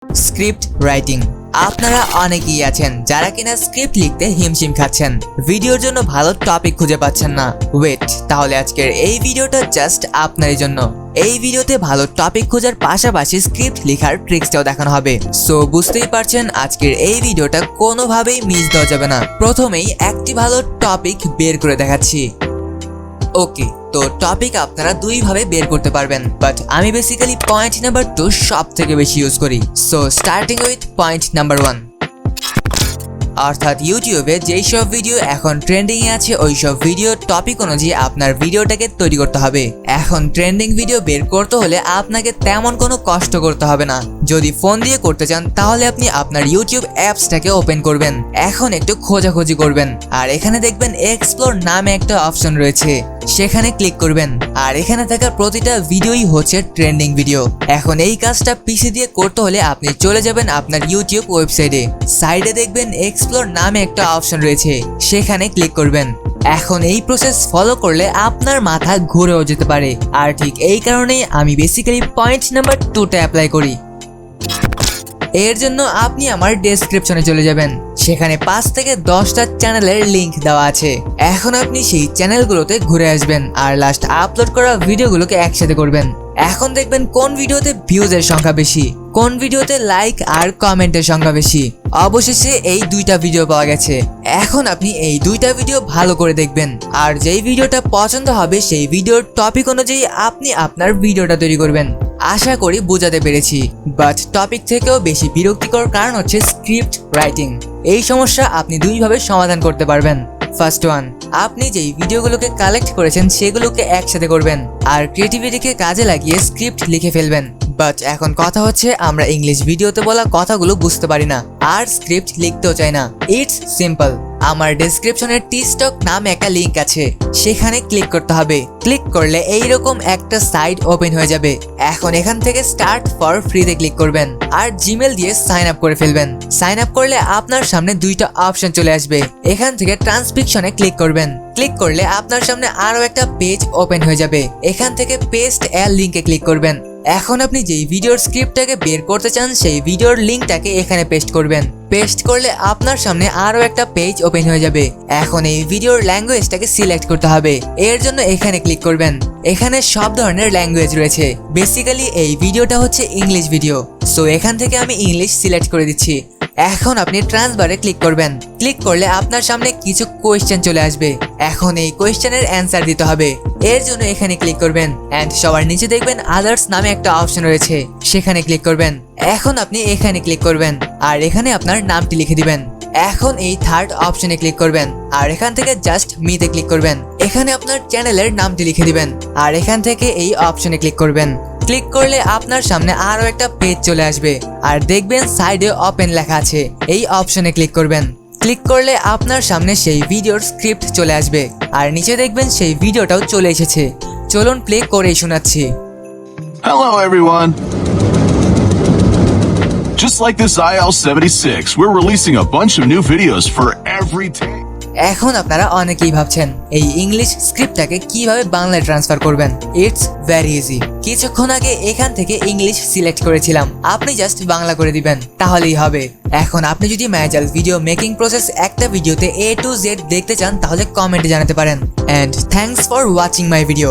Script writing. আপনারা অনেকেই আছেন যারা কিনা স্ক্রিপ্ট লিখতে হিমশিম খাচ্ছেন, ভিডিওর জন্য ভালো টপিক খুঁজে পাচ্ছেন না। ওয়েট, তাহলে আজকের এই ভিডিওটা জাস্ট আপনারই জন্য। এই ভিডিওতে ভালো টপিক খোঁজার পাশাপাশি স্ক্রিপ্ট লেখার ট্রিক্সটাও দেখানো হবে। সো বুঝতেই পারছেন আজকের এই ভিডিওটা কোনোভাবেই মিস দেওয়া যাবে না। প্রথমেই একটি ভালো টপিক বের করে দেখাচ্ছি। ওকে, তো টপিক আপনারা দুইভাবে বের করতে পারবেন, বাট আমি বেসিক্যালি পয়েন্ট নাম্বার 2 সব থেকে বেশি ইউজ করি। So starting with point number 1, অর্থাৎ ইউটিউবে যেই সব ভিডিও এখন ট্রেন্ডিং এ আছে ওই সব ভিডিও টপিক অনুযায়ী আপনার ভিডিওটাকে তৈরি করতে হবে। এখন ট্রেন্ডিং ভিডিও বের করতে হলে আপনাকে তেমন কোনো কষ্ট করতে হবে না। যদি ফোন দিয়ে করতে চান তাহলে আপনি আপনার ইউটিউব অ্যাপসটাকে ওপেন করবেন, এখন একটু খোঁজাখুঁজি করবেন, আর এখানে দেখবেন এক্সপ্লোর নামে একটা অপশন রয়েছে, সেখানে ক্লিক করবেন। আর এখানে থাকা প্রতিটা ভিডিওই হচ্ছে ট্রেন্ডিং ভিডিও। এখন এই কাজটা পিসি দিয়ে করতে হলে আপনি চলে যাবেন আপনার ইউটিউব ওয়েবসাইটে, সাইডে দেখবেন এক্সপ্লোর নামে একটা অপশন রয়েছে, সেখানে ক্লিক করবেন। এখন এই প্রসেস ফলো করলে আপনার মাথা ঘুরেও যেতে পারে, আর ঠিক এই কারণেই আমি বেসিক্যালি পয়েন্ট নাম্বার 2টা অ্যাপ্লাই করি। এর জন্য আপনি আমার ডেসক্রিপশনে চলে যাবেন, সেখানে 5 থেকে 10টা চ্যানেলের লিংক দেওয়া আছে। এখন আপনি সেই চ্যানেলগুলোতে ঘুরে আসবেন আর লাস্ট আপলোড করা ভিডিওগুলোকে একসাথে করবেন। এখন দেখবেন কোন ভিডিওতে ভিউজের সংখ্যা বেশি, কোন ভিডিওতে লাইক আর কমেন্টের সংখ্যা বেশি। অবশেষে এই 2টা ভিডিও পাওয়া গেছে। এখন আপনি এই 2টা ভিডিও ভালো করে দেখবেন, আর যেই ভিডিওটা পছন্দ হবে সেই ভিডিওর টপিক অনুযায়ী আপনি আপনার ভিডিওটা তৈরি করবেন। আশা করি বোঝাতে পেরেছি, বাট টপিক থেকেও বেশি বিরক্তিকর কারণ হচ্ছে স্ক্রিপ্ট রাইটিং। এই সমস্যা আপনি দুইভাবে সমাধান করতে পারবেন। ফার্স্ট ওয়ান, আপনি যেই ভিডিওগুলোকে কালেক্ট করেছেন সেগুলোকে একসাথে করবেন আর ক্রিয়েটিভিটিকে কাজে লাগিয়ে স্ক্রিপ্ট লিখে ফেলবেন। বাট এখন কথা হচ্ছে আমরা ইংলিশ ভিডিওতে বলা কথাগুলো বুঝতে পারি না আর স্ক্রিপ্ট লিখতেও চাই না। ইটস সিম্পল, আমার ডেসক্রিপশনে টিকটক নামে একটা লিংক আছে, সেখানে ক্লিক করতে হবে। ক্লিক করলে এইরকম একটা সাইট ওপেন হয়ে যাবে। এখন এখান থেকে স্টার্ট ফর ফ্রিতে ক্লিক করবেন আর জিমেল দিয়ে সাইন আপ করে ফেলবেন। সাইন আপ করলে আপনার সামনে 2টা অপশন চলে আসবে, এখান থেকে ট্রান্সক্রিপশনে ক্লিক করবেন। ক্লিক করলে আপনার সামনে আরো একটা পেজ ওপেন হয়ে যাবে, এখান থেকে পেস্ট এ লিংকে ক্লিক করবেন। এখন আপনি যেই ভিডিওর স্ক্রিপ্টটাকে বের করতে চান সেই ভিডিওর লিংকটাকে এখানে পেস্ট করবেন। পেস্ট করলে আপনার সামনে আরো একটা পেজ ওপেন হয়ে যাবে। এখন এই ভিডিওর ল্যাঙ্গুয়েজটাকে সিলেক্ট করতে হবে, এর জন্য এখানে ক্লিক করবেন। এখানে সব ধরনের ল্যাঙ্গুয়েজ রয়েছে, বেসিক্যালি এই ভিডিওটা হচ্ছে ইংলিশ ভিডিও, সো এখান থেকে আমি ইংলিশ সিলেক্ট করে দিচ্ছি। এখন আপনি ট্রান্সবারে ক্লিক করবেন। ক্লিক করলে আপনার সামনে কিছু কোয়েশ্চেন চলে আসবে, এখন এই কোয়েশ্চেনের অ্যান্সার দিতে হবে, এর জন্য এখানে ক্লিক করবেন। এন্ড সবার নিচে দেখবেন আদার্স নামে একটা অপশন রয়েছে, সেখানে ক্লিক করবেন। এখন আপনি এখানে ক্লিক করবেন আর এখানে আপনার নামটি লিখে দিবেন। এখন এই থার্ড অপশনে ক্লিক করবেন আর এখান থেকে জাস্ট মিতে ক্লিক করবেন। এখানে আপনার চ্যানেলের নামটি লিখে দিবেন আর এখান থেকে এই অপশনে ক্লিক করবেন। ক্লিক করলে আপনার সামনে আরো একটা পেজ চলে আসবে আর দেখবেন সাইডে ওপেন লেখা আছে, এই অপশনে ক্লিক করবেন। ক্লিক করলে আপনার সামনে সেই ভিডিওর স্ক্রিপ্ট চলে আসবে আর নিচে দেখবেন সেই ভিডিওটাও চলে এসেছে। চলুন প্লে করেই শোনাচ্ছি। Hello everyone. Just like this IL-76, we're releasing a bunch of new videos for every day. এখন আপনারা অনেকেই ভাবছেন এই ইংলিশ স্ক্রিপ্টটাকে কিভাবে বাংলায় ট্রান্সফার করবেন। It's very easy. কিছুক্ষণ আগে এখান থেকে ইংলিশ সিলেক্ট করেছিলাম, আপনি জাস্ট বাংলা করে দিবেন, তাহলেই হবে। এখন আপনি যদি মায়াজাল ভিডিও মেকিং প্রসেস একটা ভিডিওতে A to Z দেখতে চান তাহলে কমেন্টে জানাতে পারেন। And thanks for watching my video.